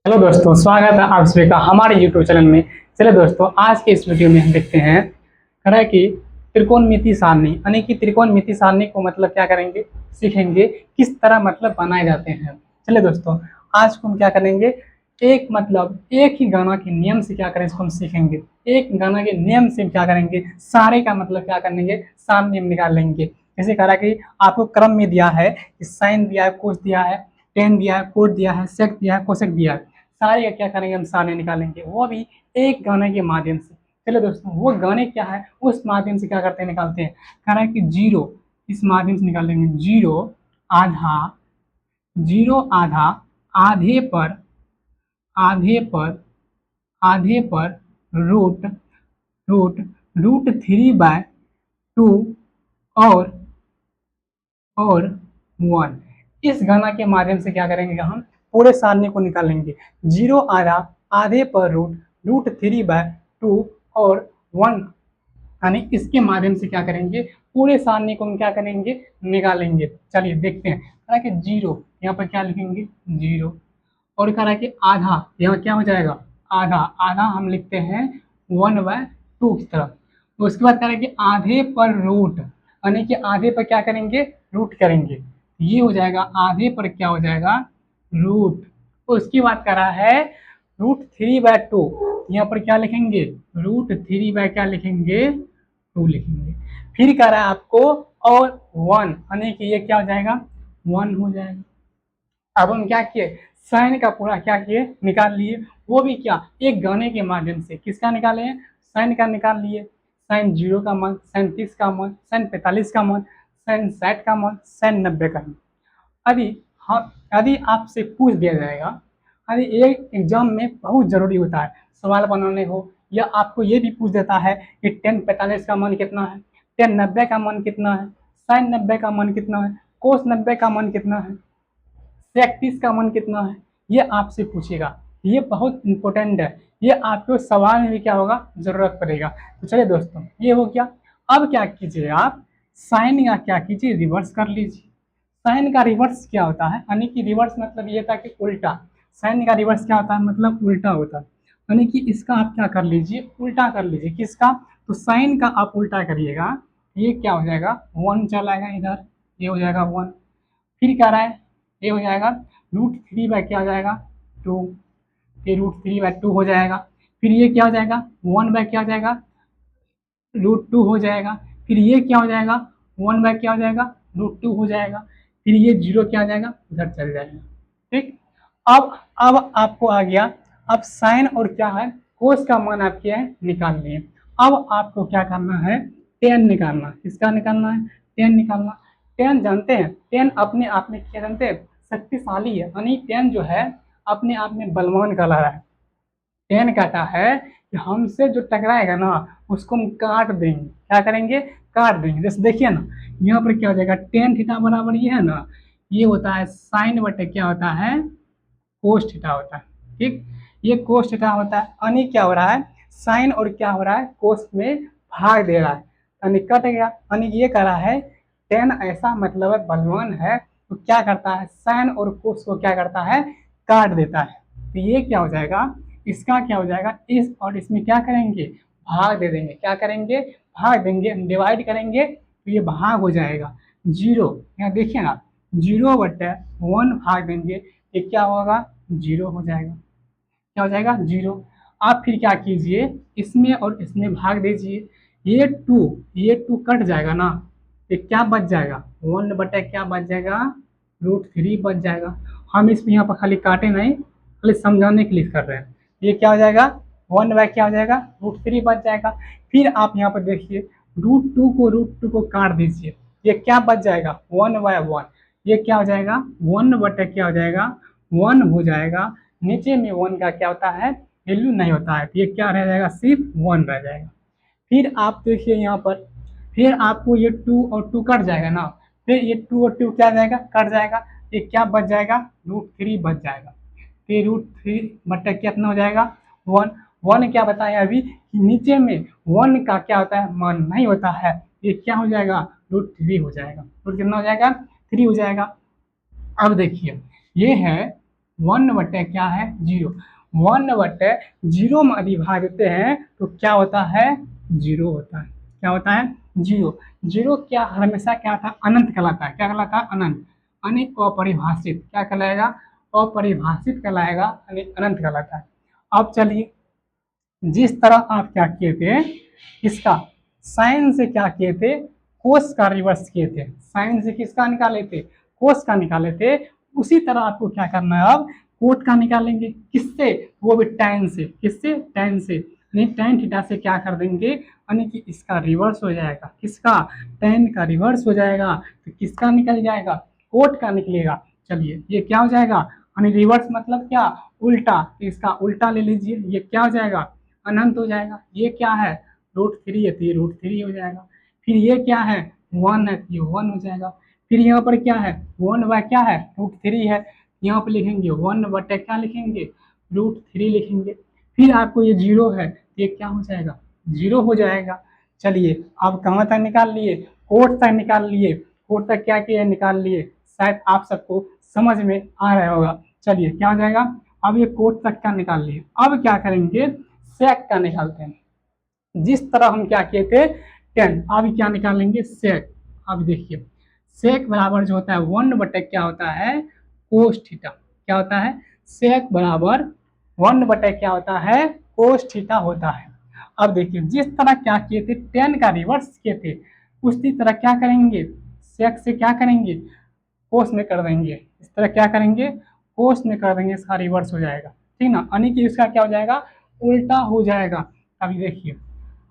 Hello दोस्तों, स्वागत है आप सभी का हमारे यूट्यूब चैनल में। चलिए दोस्तों, आज के इस वीडियो में हम देखते हैं कह रहा है कि त्रिकोणमिति सारणी, यानी कि त्रिकोणमिति सारणी को मतलब क्या करेंगे, सीखेंगे किस तरह मतलब बनाए जाते हैं। चलिए दोस्तों, आज को हम क्या करेंगे, एक ही गाना के नियम से क्या करें, इसको हम सीखेंगे। एक गाना के नियम से क्या करेंगे, सारे का मतलब क्या करेंगे, सारणी हम निकाल लेंगे। जैसे कह रहा है कि आपको क्रम में दिया है कि साइन दिया है, कोस दिया है, टेन दिया है, कोट दिया है, सेक दिया है, कोसेक दिया है। सारे का क्या करेंगे, हम सारे निकालेंगे, वो भी एक गाने के माध्यम से। चलो दोस्तों, वो गाने क्या है, उस माध्यम से क्या करते हैं, निकालते हैं। कह रहा है कि जीरो, इस माध्यम से निकालेंगे। जीरो आधा, जीरो आधा, आधे पर, आधे पर, आधे पर, root, root, root three by two, और और वन। इस गणना के माध्यम से क्या करेंगे, हम पूरे सारणी को निकालेंगे। जीरो आधा, आधे पर root, root three by two और वन, यानी इसके माध्यम से क्या करेंगे, पूरे सारणी को हम क्या करेंगे, निकालेंगे। चलिए देखते हैं। कह रहा है कि जीरो, यहाँ पर क्या लिखेंगे, जीरो। और कह रहा है कि आधा, यहाँ क्या हो जाएगा, आधा, आधा हम लिखते हैं वन बाय टू की तरफ। तो उसके बाद कह रहा है कि आधे पर रूट, यानी कि आधे पर क्या करेंगे, रूट करेंगे। ये हो जाएगा, आधे पर क्या हो जाएगा, रूट। तो उसके बाद कह रहा है रूट थ्री बाय टू, यहाँ पर क्या लिखेंगे, रूट थ्री बाय क्या लिखेंगे, टू लिखेंगे। फिर कह रहा है आपको और वन, यानी कि ये क्या हो जाएगा, वन हो जाएगा। अब हम क्या किए, साइन का पूरा क्या किए, निकाल लिए। वो भी क्या, एक गाने के माध्यम से। किसका निकाले हैं, साइन का निकाल लिए। साइन जीरो का मान, साइन 30 का मान, साइन 45 का मान, साइन 60 का मान, साइन 90 का मान। यदि हाँ, यदि आपसे पूछ दिया जाएगा, यदि एक एग्जाम में बहुत जरूरी होता है, सवाल बनाने हो, या आपको ये भी पूछ देता है कि टेन 45 का मान कितना है, टेन 90 का मान कितना है, साइन 90 का मान कितना है, कोस 90 का मान कितना है, प्रैक्टिस का मन कितना है, ये आपसे पूछेगा। ये बहुत इंपॉर्टेंट है, ये आपको सवाल में भी क्या होगा, जरूरत पड़ेगा। तो चलिए दोस्तों, ये हो गया। अब क्या कीजिए, आप साइन का क्या कीजिए, रिवर्स कर लीजिए। साइन का रिवर्स क्या होता है, यानी कि रिवर्स मतलब ये था कि उल्टा। साइन का रिवर्स क्या होता है, मतलब उल्टा होता है। यानी कि इसका आप क्या कर लीजिए, उल्टा कर लीजिए। किसका, तो साइन का आप उल्टा करिएगा, ये क्या हो जाएगा, वन चला आएगा इधर, ये हो जाएगा वन। फिर क्या रहा है, ये हो जाएगा रूट थ्री बाय क्या हो जाएगा, टू। फिर रूट थ्री बाय टू हो जाएगा। फिर ये क्या हो जाएगा, वन बाय क्या हो जाएगा, रूट टू हो जाएगा। फिर ये क्या हो जाएगा, वन बाय क्या हो जाएगा, रूट टू हो जाएगा। फिर ये जीरो क्या हो जाएगा, उधर चल जाएगा। ठीक। अब आपको आ गया। अब साइन और क्या है, कोस का मान आप क्या है, निकाल लिए। अब आपको क्या करना है, टेन निकालना। किसका निकालना है, टेन निकालना। टेन जानते हैं, टेन अपने आप में क्या जानते हैं, शक्तिशाली है। यानी टेन जो है अपने आप में बलवान कहला रहा है। टेन कहता है कि हमसे जो टकराएगा ना, उसको हम काट देंगे। क्या करेंगे, काट देंगे। जैसे देखिए ना, यहाँ पर क्या हो जाएगा, टेन थीटा बराबर ये है ना, ये होता है साइन बटे क्या होता है, कोस थीटा होता है। ठीक, ये कोस थीटा होता है। यानी क्या हो रहा है, साइन और क्या हो रहा है, कोस में भाग दे रहा है, यानी कट गया। यानी ये कह रहा है टेन ऐसा मतलब है, बलवान है, तो क्या करता है, साइन और कोस को क्या करता है, काट देता है। तो ये क्या हो जाएगा, इसका क्या हो जाएगा, इस और इसमें क्या करेंगे, भाग दे देंगे। क्या करेंगे, भाग देंगे, डिवाइड करेंगे, तो ये भाग हो जाएगा जीरो। यहाँ देखिए ना, जीरो बटे वन भाग देंगे, ये क्या होगा, जीरो हो जाएगा। क्या हो जाएगा, जीरो। आप फिर क्या कीजिए, इसमें और इसमें भाग दीजिए। ये टू कट जाएगा ना, ये क्या बच जाएगा, वन बटे क्या बच जाएगा, रूट थ्री बच जाएगा। हम इसमें यहाँ पर खाली काटे नहीं, खाली समझाने के लिए कर रहे हैं। ये क्या हो जाएगा, वन बाय क्या हो जाएगा, रूट थ्री बच जाएगा। फिर आप यहाँ पर देखिए, रूट टू को काट दीजिए, ये क्या बच जाएगा, वन बाय वन। ये क्या हो जाएगा, वन बटे क्या हो जाएगा, वन हो जाएगा। नीचे में वन का क्या होता है, वैल्यू नहीं होता है, तो ये क्या रह जाएगा, सिर्फ वन रह जाएगा। फिर आप देखिए यहाँ पर, फिर आपको ये टू और टू कट जाएगा ना, फिर ये टू और टू क्या जाएगा, कट जाएगा। ये क्या बच जाएगा, रूट थ्री बच जाएगा। फिर रूट थ्री बट्टा कितना हो जाएगा, वन। वन क्या बताया अभी कि नीचे में वन का क्या होता है, मान नहीं होता है। ये क्या हो जाएगा, रूट थ्री हो जाएगा। रूट कितना हो जाएगा, थ्री हो जाएगा। अब देखिए, ये है वन बटे क्या है 0। 1/0 में यदि भाग देते हैं तो क्या होता है 0 होता है। क्या होता है 0। 0 क्या हमेशा क्या था अनंत कहलाता है। क्या कहलाता है अनंत, यानी अपरिभाषित। क्या कहलाएगा अपरिभाषित कहलाएगा, यानी अनंत कहलाता है। अब चलिए जिस तरह आप क्या किए थे इसका साइन से क्या किए थे कोस का रिवर्स किए थे। साइन से किसका निकाले थे कोस का निकाले थे। उसी तरह आपको क्या करना है अब कोट का निकालेंगे। किससे वो भी tan से। किससे tan से, यानी tan थीटा से क्या कर देंगे यानी कि इसका रिवर्स हो जाएगा। किसका tan का रिवर्स हो जाएगा तो किसका निकल जाएगा कोट का निकलेगा। चलिए ये क्या हो जाएगा यानी रिवर्स मतलब क्या उल्टा, इसका उल्टा ले लीजिए। ये क्या हो जाएगा अनंत हो जाएगा। ये क्या है √3 है तो ये √3 हो जाएगा। फिर ये क्या है 1 है तो ये 1 हो जाएगा। फिर यहाँ पर क्या है 1 क्या है √3 है, यहाँ पर लिखेंगे 1 बटे क्या लिखेंगे √3 लिखेंगे। फिर आपको ये 0 है तो ये क्या हो जाएगा 0 हो जाएगा। चलिए आप कहाँ तक निकाल लिए कोट तक निकाल लिए। कोट तक क्या किया निकाल लिए, शायद आप सबको समझ में आ रहा होगा। चलिए क्या हो जाएगा अब ये कोट तक का निकाल लिए। अब क्या करेंगे सेक का निकालते हैं। जिस तरह हम क्या किए थे 10, अब क्या निकालेंगे सेक। अब देखिए सेक बराबर जो होता है 1 बटे क्या होता है कोस थीटा। क्या होता है सेक बराबर 1 बटे क्या होता है कोस थीटा होता है। अब देखिए जिस तरह क्या किए थे 10 का रिवर्स किए थे उसी तरह क्या करेंगे सेक से क्या करेंगे कोस में कर देंगे। इस तरह क्या करेंगे कोस में कर देंगे, इसका रिवर्स हो जाएगा। ठीक ना, यानी कि इसका क्या हो जाएगा उल्टा हो जाएगा। अभी देखिए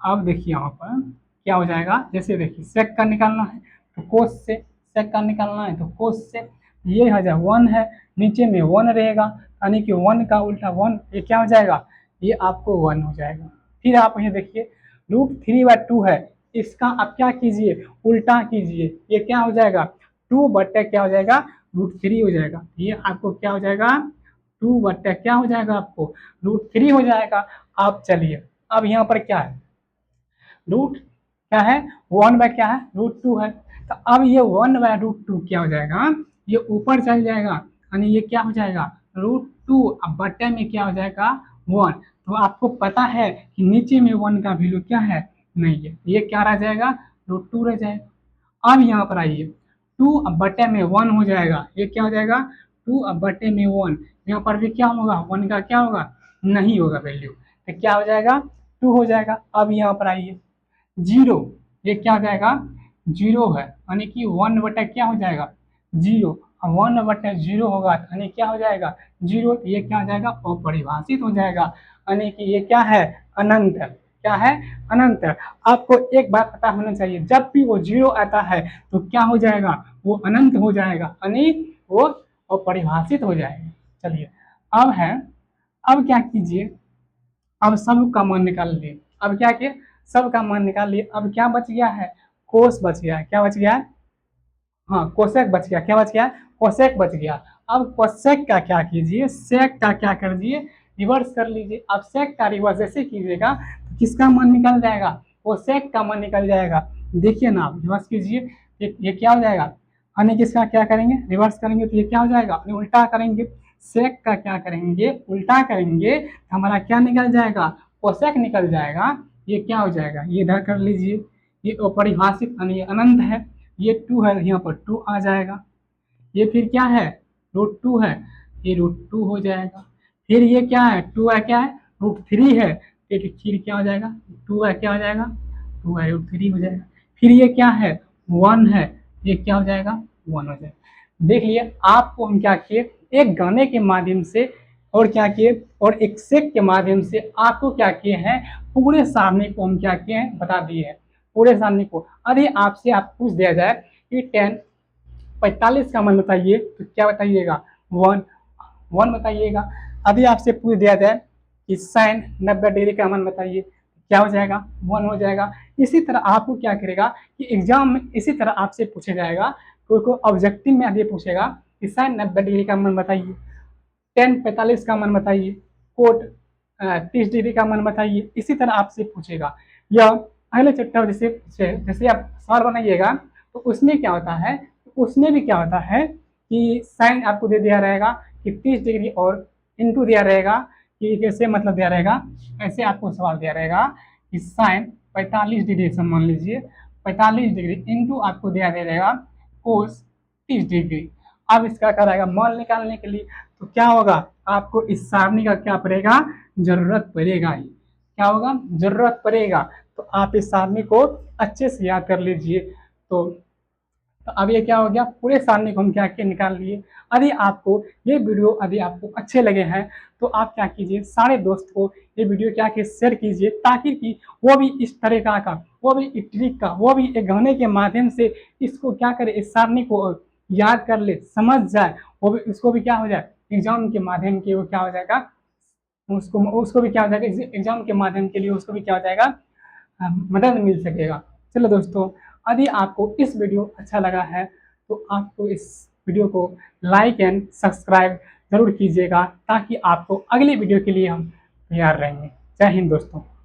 अब देखिए यहाँ पर क्या हो जाएगा, जैसे देखिए सेक का निकालना है तो कोस से, सेक का निकालना है तो कोस से। ये हो जाए 1 है नीचे में 1 रहेगा यानी कि 1 का उल्टा 1, ये क्या हो जाएगा ये आपको 1 हो जाएगा। फिर आप ये देखिए √3/2 है, इसका आप क्या कीजिए उल्टा कीजिए। ये क्या हो जाएगा 2 बटे क्या हो जाएगा √3 हो जाएगा। ये आपको क्या हो जाएगा 2 बटे क्या हो जाएगा आपको √3 हो जाएगा। आप चलिए अब यहाँ पर क्या है रूट क्या है 1 बाय क्या है √2 है। तो अब ये 1/√2 क्या हो जाएगा ये ऊपर चल जाएगा यानी ये क्या हो जाएगा √2। अब बटे में क्या हो जाएगा 1। तो आपको पता है कि नीचे में 1 का वैल्यू क्या है नहीं है, ये क्या रह जाएगा √2 रह जाएगा। अब यहाँ पर आइए 2 अब बटे में 1 हो जाएगा। ये क्या हो जाएगा 2 अब बटे में 1, यहाँ पर भी क्या होगा 1 का क्या होगा नहीं होगा वैल्यू, तो क्या हो जाएगा 2 हो जाएगा। अब यहाँ पर आइए 0, ये क्या हो जाएगा 0 है यानी कि 1 बटे क्या हो जाएगा 0। 1 बटे 0 होगा यानी क्या हो जाएगा 0, ये क्या हो जाएगा अपरिभाषित हो जाएगा यानी कि ये क्या है अनंत है। क्या है अनंत है। आपको एक बात पता होना चाहिए जब भी वो 0 आता है तो क्या हो जाएगा वो अनंत हो जाएगा यानी वो अपरिभाषित हो जाएगा। चलिए अब है, अब क्या कीजिए अब सब का मान निकाल लिए। अब क्या किए सब का मान निकाल लिए। अब क्या बच गया है कोस बच गया है। क्या बच गया है हाँ कोसेक बच गया। क्या बच गया कोसेक बच गया। अब कोसेक का क्या कीजिए सेक का क्या कर दिए रिवर्स कर लीजिए। अब सेक का रिवर्स जैसे कीजिएगा तो किसका मान निकल जाएगा कोसेक का मान निकल जाएगा। देखिए ना आप रिवर्स कीजिए ये क्या हो जाएगा यानी किसका क्या करेंगे रिवर्स करेंगे तो ये क्या हो जाएगा उल्टा करेंगे। सेक का क्या करेंगे उल्टा करेंगे तो हमारा क्या निकल जाएगा कोसेक निकल जाएगा। ये क्या हो जाएगा ये इधर कर लीजिए, ये अपरिभाषित यानी अनंत है। ये 2 है यहाँ पर 2 आ जाएगा। ये फिर क्या है √2 है, ये √2 हो जाएगा। फिर ये क्या है 2 है क्या है √3 है, फिर क्या हो जाएगा 2 है क्या हो जाएगा 2 है √3 हो जाएगा। फिर ये क्या है 1 है, ये क्या हो जाएगा 1 हो जाएगा। देख लिए आपको हम क्या किए एक गाने के माध्यम से और क्या किए और एक सेक के माध्यम से आपको क्या किए हैं पूरे सारणी को हम क्या किए हैं बता दिए हैं। पूरे सारणी को यदि आपसे आप पूछ दिया जाए कि 45 का मान बताइए तो क्या बताइएगा 1 बताइएगा। अभी आपसे पूछ दिया जाए कि साइन 90 डिग्री का मान बताइए क्या हो जाएगा 1 हो जाएगा। इसी तरह आपको क्या करेगा कि एग्जाम में इसी तरह आपसे पूछा जाएगा, कोई ऑब्जेक्टिव में यदि पूछेगा कि साइन 90 डिग्री का मान बताइए, टेन 45 का मान बताइए, कोट 30 डिग्री का मान बताइए, इसी तरह आपसे पूछेगा। या अगले चैप्टर जैसे आप सवाल बनाइएगा तो उसमें क्या होता है उसमें भी क्या होता है कि साइन आपको दे दिया रहेगा कि 30 डिग्री और इंटू दिया रहेगा कि कैसे मतलब दिया रहेगा, ऐसे आपको सवाल दिया रहेगा कि साइन 45 डिग्री से मान लीजिए 45 डिग्री इंटू आपको दिया रहेगा कोस 30 डिग्री। अब इसका क्या रहेगा मान निकालने के लिए, तो क्या होगा आपको इस सारणी का क्या पड़ेगा, जरूरत पड़ेगा ही, क्या होगा जरूरत पड़ेगा। तो आप इस सारणी को अच्छे से याद कर लीजिए। तो अब ये क्या हो गया, पूरे सारणी को हम क्या किए निकाल लिए। यदि आपको ये वीडियो यदि आपको अच्छे लगे हैं तो आप क्या कीजिए, सारे दोस्त को ये वीडियो क्या कि शेयर कीजिए, ताकि कि वो भी इस तरह का वो भी एक ट्रिक का वो भी एक गाने के माध्यम से इसको क्या करे, इस सारणी को याद कर ले, समझ जाए, वो भी उसको भी क्या हो जाए एग्जाम के माध्यम के वो क्या हो जाएगा, उसको भी क्या हो जाएगा एग्जाम के माध्यम के लिए उसको भी क्या हो जाएगा मदद मिल सकेगा। चलो दोस्तों, यदि आपको इस वीडियो अच्छा लगा है तो आपको इस वीडियो को लाइक एंड सब्सक्राइब जरूर कीजिएगा, ताकि आपको अगली वीडियो के लिए हम तैयार रहेंगे। जय हिंद दोस्तों।